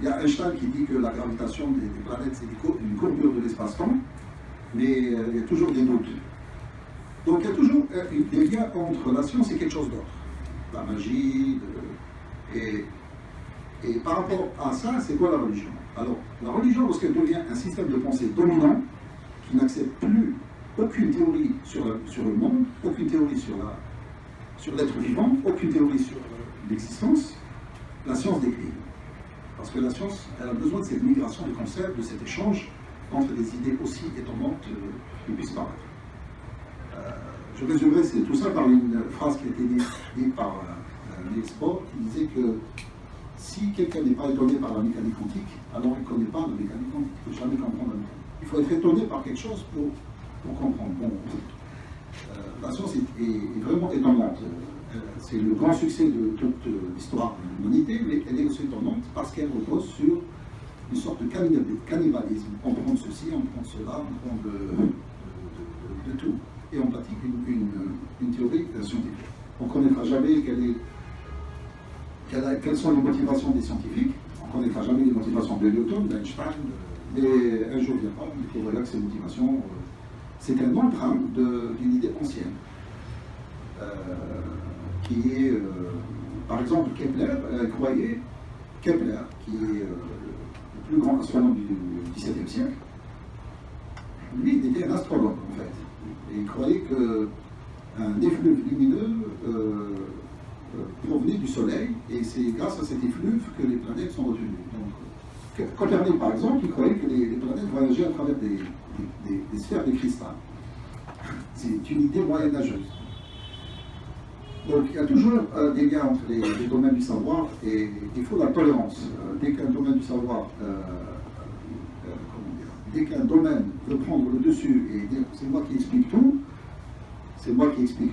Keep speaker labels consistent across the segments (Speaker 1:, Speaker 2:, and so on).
Speaker 1: Il y a Einstein qui dit que la gravitation des planètes, c'est une courbure de l'espace-temps, mais il y a toujours des doutes. Donc il y a toujours des liens entre la science et quelque chose d'autre. La magie, et par rapport à ça, c'est quoi la religion? Alors, la religion, lorsqu'elle devient un système de pensée dominant, qui n'accepte plus aucune théorie sur le monde, aucune théorie sur l'être vivant, aucune théorie sur l'existence, la science décline. Parce que la science, elle a besoin de cette migration de concepts, de cet échange entre des idées aussi étonnantes qui puissent paraître. Je résumerai tout ça par une phrase qui a été dite par Niels Bohr, qui disait que si quelqu'un n'est pas étonné par la mécanique quantique, alors il ne connaît pas la mécanique quantique, il ne peut jamais comprendre la mécanique. Il faut être étonné par quelque chose pour comprendre. Bon, la science est vraiment étonnante. C'est le grand succès de toute l'histoire de l'humanité, mais elle est aussi étonnante parce qu'elle repose sur une sorte de cannibalisme. On prend ceci, on prend cela, on prend de tout. Et on pratique une théorie scientifique. On ne connaîtra jamais quelles sont les motivations des scientifiques, on ne connaîtra jamais les motivations de Newton, d'Einstein, mais un jour viendra, on découvrira que ces motivations, c'est un emprunt d'une idée ancienne, qui est, par exemple, Kepler croyait, Kepler, qui est le plus grand astronome du XVIIe siècle, lui, il était un astrologue, en fait. Et il croyait qu'un effluve lumineux provenait du Soleil, et c'est grâce à cet effluve que les planètes sont retenues. Donc, Copernic, par exemple, il croyait que les planètes voyageaient à travers des sphères de cristal. C'est une idée moyenâgeuse. Donc, il y a toujours des liens entre les domaines du savoir, et il faut la tolérance. Dès qu'un domaine du savoir dès qu'un domaine veut prendre le dessus et dire c'est moi qui explique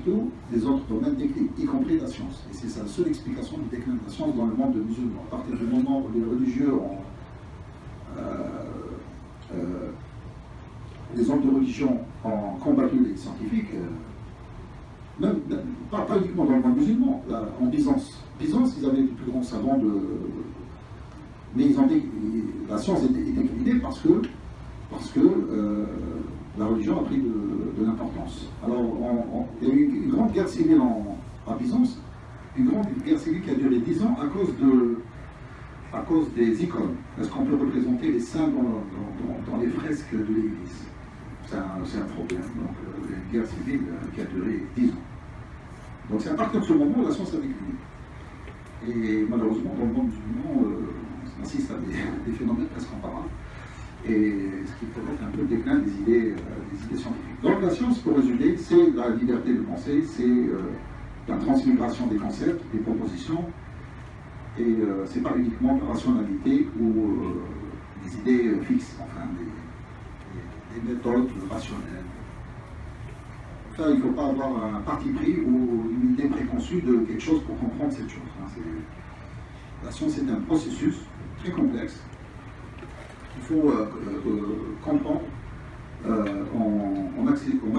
Speaker 1: tout, les autres domaines déclinent, y compris la science. Et c'est ça la seule explication du déclin de la science dans le monde musulman. À partir du moment où les religieux ont les hommes de religion ont combattu les scientifiques, pas uniquement dans le monde musulman, là, en Byzance. Byzance, ils avaient les plus grands savants mais la science était déclinée parce que la religion a pris de l'importance. Alors, il y a eu une grande guerre civile à Byzance, une grande guerre civile qui a duré 10 ans à cause des icônes. Est-ce qu'on peut représenter les saints dans les fresques de l'église? C'est un problème. Donc, une guerre civile qui a duré 10 ans. Donc, c'est à partir de ce moment où la science a décliné. Et malheureusement, dans le monde musulman, on assiste à des phénomènes presque comparables. Et ce qui provoque un peu le déclin des idées scientifiques. Donc la science, pour résumer, c'est la liberté de penser, c'est la transmigration des concepts, des propositions, et c'est pas uniquement la rationalité ou des idées fixes, enfin des méthodes rationnelles. Enfin, il ne faut pas avoir un parti pris ou une idée préconçue de quelque chose pour comprendre cette chose. La science est un processus très complexe. Il faut comprendre en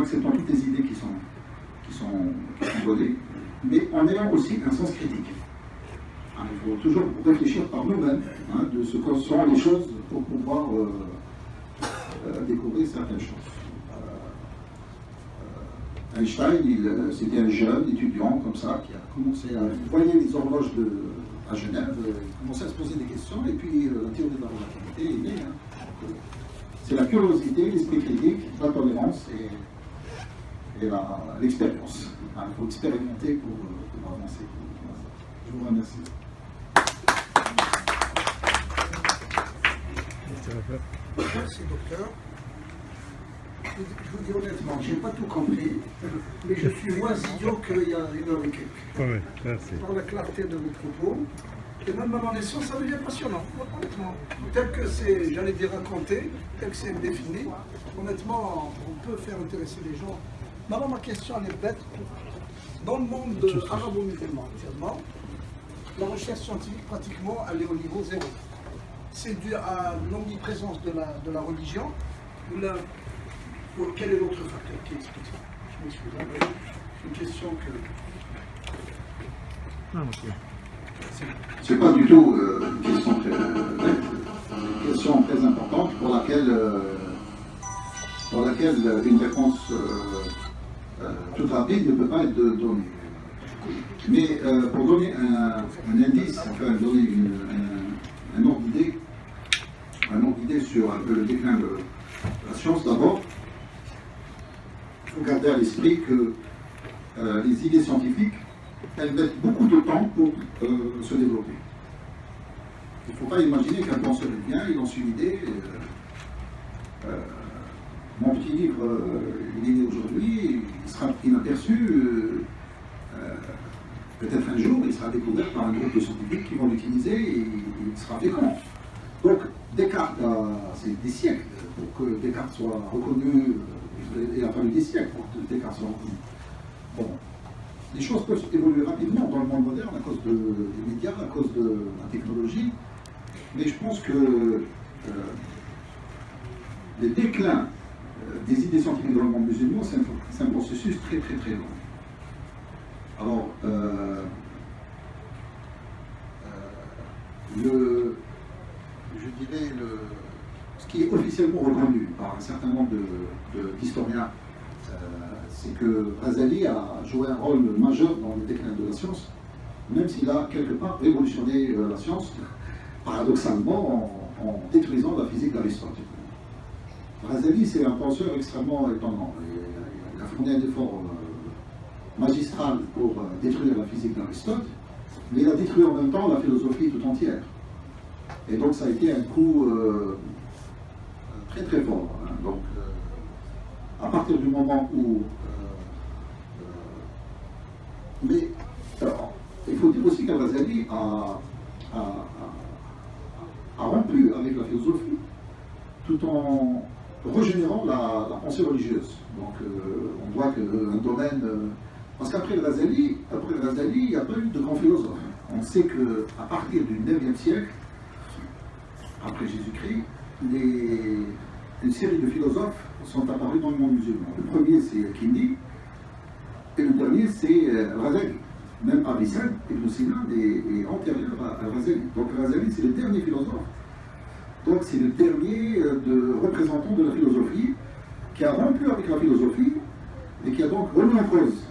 Speaker 1: acceptant toutes les idées qui sont données, mais en ayant aussi un sens critique. Il faut toujours réfléchir par nous-mêmes de ce que sont les choses pour pouvoir découvrir certaines choses. Einstein, c'était un jeune étudiant comme ça qui a commencé à voyer les horloges à Genève, commencer à se poser des questions, et puis la théorie de la relativité est née. C'est la curiosité, l'esprit critique, la tolérance et l'expérience. Il faut expérimenter pour avancer. Je vous remercie.
Speaker 2: Merci, docteur. Je vous dis honnêtement, je n'ai pas tout compris, mais je suis moins idiot qu'il y a une heure et quelques.
Speaker 3: Oui, merci.
Speaker 2: Par la clarté de vos propos, et même à mon naissance, ça devient passionnant, honnêtement. Tel que c'est, j'allais dire, raconté, tel que c'est défini, honnêtement, on peut faire intéresser les gens. Maintenant, ma question, elle est bête. Dans le monde arabo-musulman actuellement, la recherche scientifique, pratiquement, elle est au niveau zéro. C'est dû à l'omniprésence de la religion ou quel est l'autre facteur qui explique ça? Je m'excuse, c'est une question que...
Speaker 1: C'est pas du tout une question très très importante pour laquelle une réponse toute rapide ne peut pas être donnée. Mais pour donner un indice, enfin donner un ordre d'idée sur un peu le déclin de la science, d'abord, il faut garder à l'esprit que les idées scientifiques, elles mettent beaucoup de temps pour se développer. Il ne faut pas imaginer qu'un penseur vient, il lance une idée. Mon petit livre, il est né aujourd'hui, il sera inaperçu. Peut-être un jour, il sera découvert par un groupe de scientifiques qui vont l'utiliser et il sera fécond. Donc, Descartes, c'est des siècles pour que Descartes soit reconnu. Il a fallu des siècles pour que Descartes soit reconnu. Bon, les choses peuvent évoluer rapidement dans le monde moderne à cause des médias, à cause de la technologie. Mais je pense que le déclin des idées scientifiques dans le monde musulman, c'est un processus très très très long. Alors, je dirais, ce qui est officiellement reconnu par un certain nombre d'historiens, c'est que Razali a joué un rôle majeur dans le déclin de la science, même s'il a quelque part révolutionné la science, paradoxalement, en détruisant la physique d'Aristote. Razali, c'est un penseur extrêmement étonnant. Il a fourni un effort magistral pour détruire la physique d'Aristote, mais il a détruit en même temps la philosophie tout entière. Et donc ça a été un coup très très fort. Hein. Donc, à partir du moment où... mais alors, il faut dire aussi qu'Al-Razali a rompu avec la philosophie tout en régénérant la pensée religieuse. Donc on voit qu'un domaine... parce qu'après Razali, il n'y a pas eu de grands philosophes. On sait qu'à partir du 9e siècle, après Jésus-Christ, une série de philosophes sont apparus dans le monde musulman. Le premier, c'est Kindi, et le dernier, c'est Razali. Même Avicenne, Ibn Sina, est antérieur à Razali. Donc Razali, c'est le dernier philosophe. Donc c'est le dernier représentant de la philosophie qui a rompu avec la philosophie et qui a donc remis en cause